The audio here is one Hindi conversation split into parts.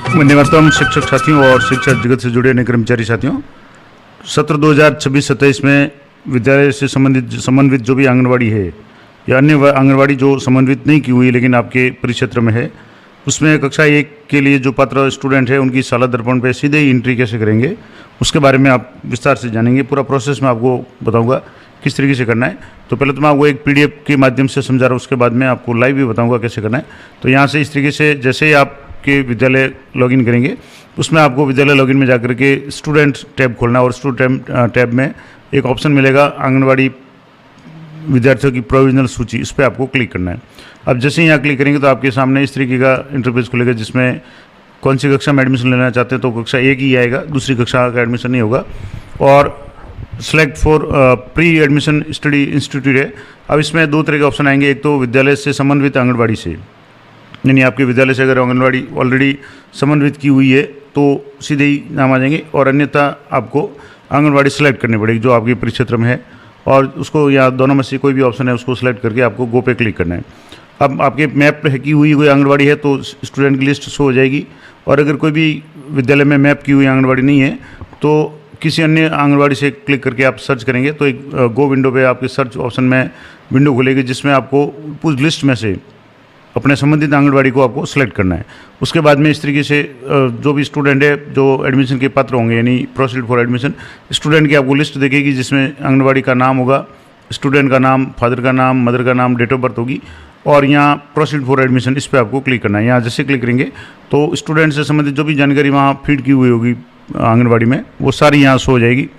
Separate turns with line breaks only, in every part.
वंदेमातरम शिक्षक साथियों और शिक्षा जगत से जुड़े अन्य कर्मचारी साथियों, सत्र 2026-27 में विद्यालय से समन्वित जो भी आंगनवाड़ी है या अन्य आंगनवाड़ी जो समन्वित नहीं की हुई लेकिन आपके परिक्षेत्र में है, उसमें कक्षा 1 के लिए जो पात्र स्टूडेंट है उनकी साला दर्पण पे सीधे ही एंट्री कैसे करेंगे उसके बारे में आप विस्तार से जानेंगे। पूरा प्रोसेस मैं आपको बताऊंगा किस तरीके से करना है। तो पहले तो मैं आपको एक PDF के माध्यम से समझा रहा हूँ, उसके बाद में आपको लाइव भी बताऊंगा कैसे करना है। तो यहाँ से इस तरीके से जैसे ही आपके विद्यालय लॉगिन करेंगे उसमें आपको विद्यालय लॉगिन में जाकर के स्टूडेंट टैब खोलना और स्टूडेंट टैब में एक ऑप्शन मिलेगा आंगनवाड़ी विद्यार्थियों की प्रोविजनल सूची, इस पर आपको क्लिक करना है। अब जैसे ही यहाँ क्लिक करेंगे तो आपके सामने इस तरीके का इंटरफेस खुलेगा जिसमें कौन सी कक्षा में एडमिशन लेना चाहते हैं तो कक्षा 1 ही आएगा, दूसरी कक्षा का एडमिशन नहीं होगा। और select for pre admission study institute है। अब इसमें 2 तरह के ऑप्शन आएंगे, एक तो विद्यालय से समन्वित आंगनवाड़ी से, यानी आपके विद्यालय से अगर आंगनवाड़ी ऑलरेडी समन्वित की हुई है तो सीधे ही नाम आ जाएंगे, और अन्यथा आपको आंगनवाड़ी सेलेक्ट करनी पड़ेगी जो आपके परिक्षेत्र में है, और उसको या दोनों में से कोई भी ऑप्शन है उसको सेलेक्ट करके आपको गो पे क्लिक करना है। अब आपके मैप की हुई कोई आंगनवाड़ी है तो स्टूडेंट की लिस्ट शो हो जाएगी, और अगर कोई भी विद्यालय में मैप की हुई आंगनवाड़ी नहीं है तो किसी अन्य आंगनवाड़ी से क्लिक करके आप सर्च करेंगे तो एक गो विंडो पे आपके सर्च ऑप्शन में विंडो खुलेगी जिसमें आपको उस लिस्ट में से अपने संबंधित आंगनवाड़ी को आपको सेलेक्ट करना है। उसके बाद में इस तरीके से जो भी स्टूडेंट है जो एडमिशन के पात्र होंगे यानी प्रोसीड फॉर एडमिशन, स्टूडेंट की आपको लिस्ट देखेगी जिसमें आंगनवाड़ी का नाम होगा, स्टूडेंट का नाम, फादर का नाम, मदर का नाम, डेट ऑफ बर्थ होगी, और यहाँ प्रोसीड फॉर एडमिशन इस पर आपको क्लिक करना है। यहाँ जैसे क्लिक करेंगे तो स्टूडेंट से संबंधित जो भी जानकारी वहाँ फीड की हुई होगी आंगनवाड़ी में वो सारी यहाँ शो हो जाएगी,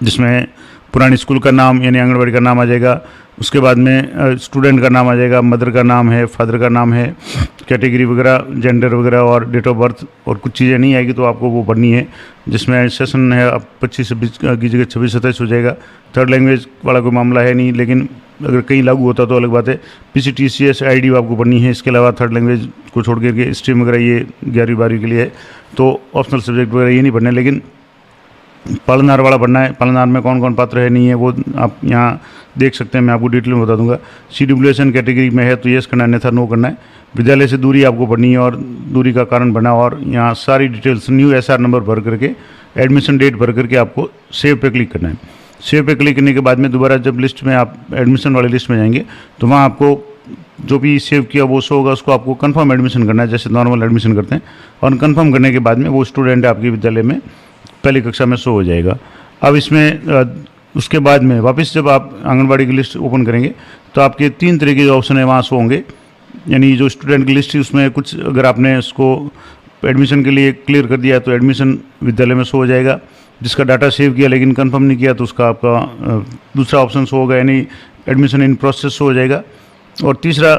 जिसमें पुरानी स्कूल का नाम यानी आंगनवाड़ी का नाम आ जाएगा, उसके बाद में स्टूडेंट का नाम आ जाएगा, मदर का नाम है, फादर का नाम है, कैटेगरी वगैरह, जेंडर वगैरह और डेट ऑफ बर्थ, और कुछ चीज़ें नहीं आएगी तो आपको वो भरनी है, जिसमें सेशन है अब 25-26 की जगह 26-27 हो जाएगा। थर्ड लैंग्वेज वाला कोई मामला है नहीं, लेकिन अगर कहीं लागू होता तो अलग बात है। PCTCS ID आपको भरनी है, इसके अलावा थर्ड लैंग्वेज को छोड़ करके स्ट्रीम वगैरह ये 11वीं 12वीं के लिए है तो ऑप्शनल सब्जेक्ट वगैरह ये नहीं भरना है, लेकिन पालनहार वाला बनना है। पालनहार में कौन कौन पात्र है नहीं है वो आप यहाँ देख सकते हैं, मैं आपको डिटेल में बता दूंगा। CWSN कैटेगरी में है तो येस करना है, अन्यथा नो करना है। विद्यालय से दूरी आपको भरनी है और दूरी का कारण भरना, और यहाँ सारी डिटेल्स न्यू SR नंबर भर करके एडमिशन डेट भर करके आपको सेव पे क्लिक करना है। सेव पे क्लिक करने के बाद में दोबारा जब लिस्ट में आप एडमिशन वाली लिस्ट में जाएंगे तो वहाँ आपको जो भी सेव किया वो शो होगा, उसको आपको कंफर्म एडमिशन करना है जैसे नॉर्मल एडमिशन करते हैं, और कंफर्म करने के बाद में वो स्टूडेंट आपके विद्यालय में पहली कक्षा में शो हो जाएगा। अब इसमें उसके बाद में वापस जब आप आंगनवाड़ी की लिस्ट ओपन करेंगे तो आपके 3 तरह के ऑप्शन है वहाँ शो होंगे, यानी जो स्टूडेंट की लिस्ट है उसमें कुछ अगर आपने उसको एडमिशन के लिए क्लियर कर दिया तो एडमिशन विद्यालय में शो हो जाएगा, जिसका डाटा सेव किया लेकिन कंफर्म नहीं किया तो उसका आपका दूसरा ऑप्शन शो होगा यानी एडमिशन इन प्रोसेस शो हो जाएगा, और तीसरा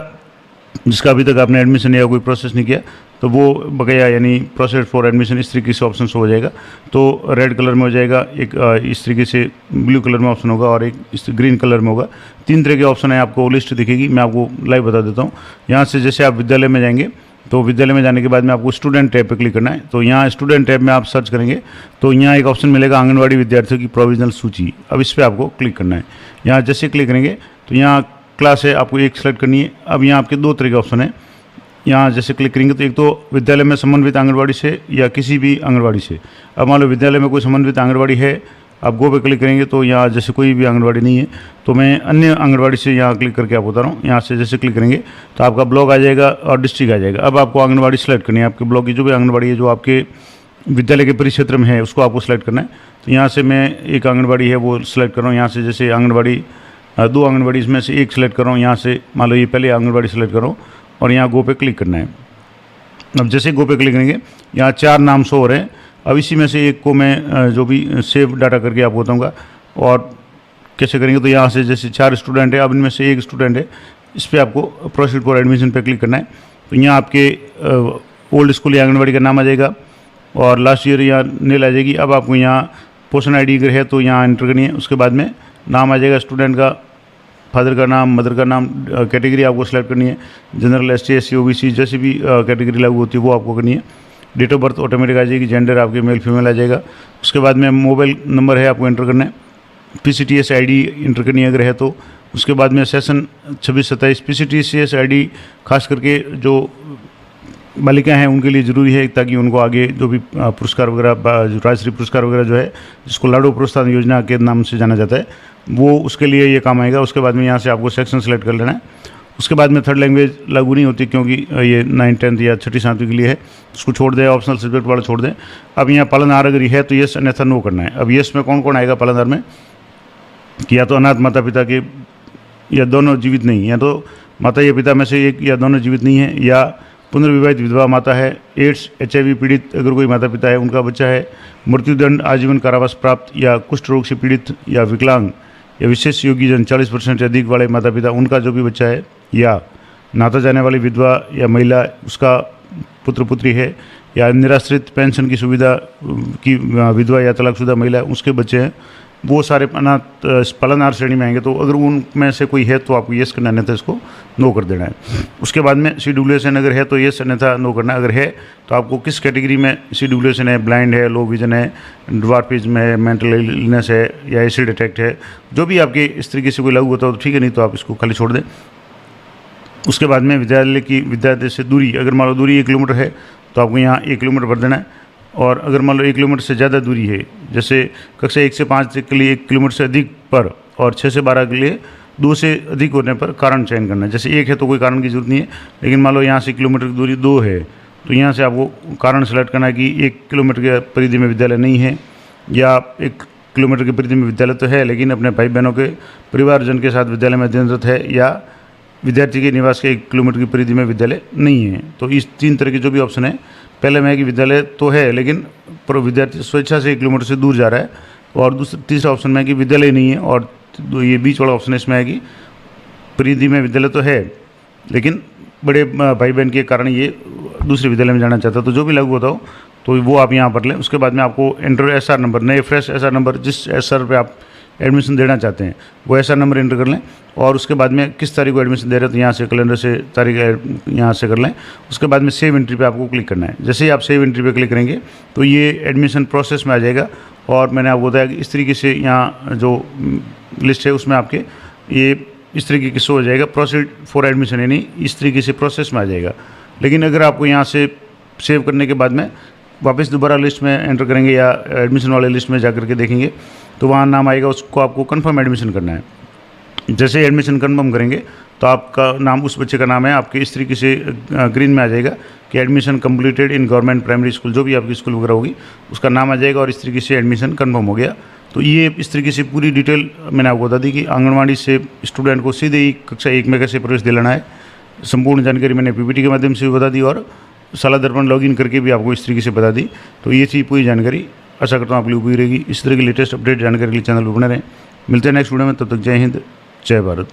जिसका अभी तक आपने एडमिशन या कोई प्रोसेस नहीं किया तो वो बकाया यानी प्रोसेस फॉर एडमिशन इस तरीके से ऑप्शन शो हो जाएगा। तो रेड कलर में हो जाएगा, एक इस तरीके से ब्लू कलर में ऑप्शन होगा और एक इस ग्रीन कलर में होगा। 3 तरह के ऑप्शन है, आपको लिस्ट दिखेगी, मैं आपको लाइव बता देता हूँ। यहाँ से जैसे आप विद्यालय में जाएंगे तो विद्यालय में जाने के बाद में आपको स्टूडेंट टैब पर क्लिक करना है। तो यहाँ स्टूडेंट टैब में आप सर्च करेंगे तो यहाँ एक ऑप्शन मिलेगा आंगनवाड़ी विद्यार्थियों की प्रोविजनल सूची, अब इस पर आपको क्लिक करना है। यहाँ जैसे क्लिक करेंगे तो यहाँ क्लास है आपको एक सेलेक्ट करनी है। अब यहाँ आपके 2 तरह के ऑप्शन है, यहाँ जैसे क्लिक करेंगे तो एक तो विद्यालय में समन्वित आंगनवाड़ी से या किसी भी आंगनवाड़ी से। अब मान लो विद्यालय में कोई समन्वित आंगनवाड़ी है, आप गो पे क्लिक करेंगे तो यहाँ जैसे कोई भी आंगनवाड़ी नहीं है तो मैं अन्य आंगनवाड़ी से यहाँ क्लिक करके आप बता रहा हूँ। यहाँ से जैसे क्लिक करेंगे तो आपका ब्लॉक आ जाएगा और डिस्ट्रिक्ट आ जाएगा। अब आपको आंगनवाड़ी सेलेक्ट करनी है, आपके ब्लॉक की जो भी आंगनवाड़ी है जो आपके विद्यालय के परिक्षेत्र में है उसको आपको सेलेक्ट करना है। तो यहाँ से मैं एक आंगनवाड़ी है वो सेलेक्ट कर रहा हूँ। यहाँ से जैसे आंगनवाड़ी 2 आंगनवाड़ी इसमें से एक सेलेक्ट कर रहा हूँ। यहाँ से मान लो ये पहले आंगनवाड़ी सेलेक्ट कर रहा हूँ और यहाँ गो पे क्लिक करना है। अब जैसे गो पे क्लिक करेंगे यहाँ 4 नाम शो हो रहे हैं। अब इसी में से एक को मैं जो भी सेव डाटा करके आपको बताऊँगा और कैसे करेंगे। तो यहाँ से जैसे 4 स्टूडेंट है, अब इनमें से एक स्टूडेंट है, इस पर आपको प्रोसीड फॉर एडमिशन पे क्लिक करना है। तो यहाँ आपके ओल्ड स्कूल या आंगनवाड़ी का नाम आ जाएगा और लास्ट ईयर यहाँ नील आ जाएगी। अब आपको यहाँ पोषण ID अगर है तो यहाँ एंटर करनी है। उसके बाद में नाम आ जाएगा स्टूडेंट का, फादर का नाम, मदर का नाम, कैटेगरी आपको सेलेक्ट करनी है, जनरल, ST SC OBC जैसी भी कैटेगरी लागू होती है वो आपको करनी है। डेट ऑफ बर्थ ऑटोमेटिक आ जाएगी, जेंडर आपके मेल फीमेल आ जाएगा। उसके बाद में मोबाइल नंबर है आपको एंटर करना है, PCTS ID एंटर करनी है अगर है तो। उसके बाद में सेशन 26-27 PCTCS ID खास करके जो बालिकाएं हैं उनके लिए ज़रूरी है, ताकि उनको आगे जो भी पुरस्कार वगैरह, जो राजश्री पुरस्कार वगैरह जो है, जिसको लाडो प्रोत्साहन योजना के नाम से जाना जाता है, वो उसके लिए ये काम आएगा। उसके बाद में यहाँ से आपको सेक्शन सेलेक्ट कर लेना है। उसके बाद में थर्ड लैंग्वेज लागू नहीं होती, क्योंकि ये 9th 10th या 6ठी 7वीं के लिए है, उसको छोड़ दें, ऑप्शनल सब्जेक्ट वाला छोड़ दें। अब यहाँ पालनहार अगर है तो यस, अन्यथा नो करना है। अब यस में कौन कौन आएगा पालनहार में, कि या तो अनाथ माता पिता के या दोनों जीवित नहीं, या तो माता या पिता में से एक या दोनों जीवित नहीं है, या पुनर्विवाहित विधवा माता है, एड्स HIV पीड़ित अगर कोई माता पिता है उनका बच्चा है, मृत्युदंड आजीवन कारावास प्राप्त या कुष्ठ रोग से पीड़ित या विकलांग या विशेष योग्यजन 40% से अधिक वाले माता पिता उनका जो भी बच्चा है, या नाता जाने वाली विधवा या महिला उसका पुत्र पुत्री है, या निराश्रित पेंशन की सुविधा की विधवा या तलाकशुदा महिला उसके बच्चे हैं, वो सारे अनाथ पालनहार श्रेणी में आएंगे। तो अगर उनमें से कोई है तो आपको येस करना है, अन्यथा इसको नो कर देना है। उसके बाद में CWSN अगर है तो येस, अन्यथा नो करना है। अगर है तो आपको किस कैटेगरी में CWSN है, ब्लाइंड है, लो विजन है, ड्वार्फिज्म है, मेंटल इलनेस है, या एसिड अटैक है, जो भी आपके इस तरीके से कोई लागू होता हो तो ठीक है, नहीं तो आप इसको खाली छोड़ दें। उसके बाद में विद्यालय से दूरी, अगर मान लो दूरी 1 किलोमीटर है तो आपको यहाँ 1 किलोमीटर भर देना है। और अगर मान लो 1 किलोमीटर से ज़्यादा दूरी है, जैसे कक्षा 1 से 5 के लिए 1 किलोमीटर से अधिक पर, और 6 से 12 के लिए 2 से अधिक होने पर कारण चयन करना है। जैसे 1 है तो कोई कारण की जरूरत नहीं है, लेकिन मान लो यहाँ से किलोमीटर की दूरी 2 है तो यहाँ से आपको कारण सेलेक्ट करना है कि 1 किलोमीटर के परिधि में विद्यालय नहीं है, या 1 किलोमीटर की परिधि में विद्यालय तो है लेकिन अपने भाई बहनों के परिवारजन के साथ विद्यालय में अध्ययनरत है, या विद्यार्थी के निवास के 1 किलोमीटर की परिधि में विद्यालय नहीं है। तो इस 3 तरह के जो भी ऑप्शन है, पहले में है कि विद्यालय तो है लेकिन पर विद्यार्थी स्वेच्छा से 1 किलोमीटर से दूर जा रहा है, और तीसरा ऑप्शन में है कि विद्यालय नहीं है, और ये बीच वाला ऑप्शन इसमें है कि परिधि में विद्यालय तो है लेकिन बड़े भाई बहन के कारण ये दूसरे विद्यालय में जाना चाहता है। तो जो भी लागू होता हो तो वो आप यहाँ पर लें। उसके बाद में आपको एंटर SR नंबर, नए फ्रेश SR नंबर, जिस SR पे आप एडमिशन देना चाहते हैं वो SR नंबर एंटर कर लें। और उसके बाद में किस तारीख को एडमिशन दे रहे हैं तो यहाँ से कैलेंडर से तारीख यहाँ से कर लें। उसके बाद में सेव एंट्री पे आपको क्लिक करना है। जैसे ही आप सेव एंट्री पे क्लिक करेंगे तो ये एडमिशन प्रोसेस में आ जाएगा। और मैंने आपको बताया कि इस तरीके से यहाँ जो लिस्ट है उसमें आपके ये इस तरीके की शो हो जाएगा, प्रोसीड फॉर एडमिशन, यानी इस तरीके से प्रोसेस में आ जाएगा। लेकिन अगर आपको यहाँ से सेव करने के बाद में वापस दोबारा लिस्ट में एंटर करेंगे या एडमिशन वाले लिस्ट में जा करके देखेंगे तो वहाँ नाम आएगा, उसको आपको कंफर्म एडमिशन करना है। जैसे एडमिशन कंफर्म करेंगे तो आपका नाम, उस बच्चे का नाम है आपके इस तरीके से ग्रीन में आ जाएगा कि admission completed in government primary school, जो भी आपकी स्कूल वगैरह होगी उसका नाम आ जाएगा और इस तरीके से एडमिशन कंफर्म हो गया। तो ये इस तरीके से पूरी डिटेल मैंने आपको बता दी कि आंगनवाड़ी से स्टूडेंट को सीधे ही कक्षा 1 में कैसे प्रवेश दिलाना है। संपूर्ण जानकारी मैंने PPT के माध्यम से भी बता दी और साला दर्पण लॉगिन करके भी आपको इस तरीके से बता दी। तो ये थी पूरी जानकारी, आशा करता हूँ आप लोग उपयोगी रहेगी। इस तरह की लेटेस्ट अपडेट जानकारी के लिए चैनल पर बने रहें। मिलते हैं नेक्स्ट वीडियो में, तब तक जय हिंद, जय भारत।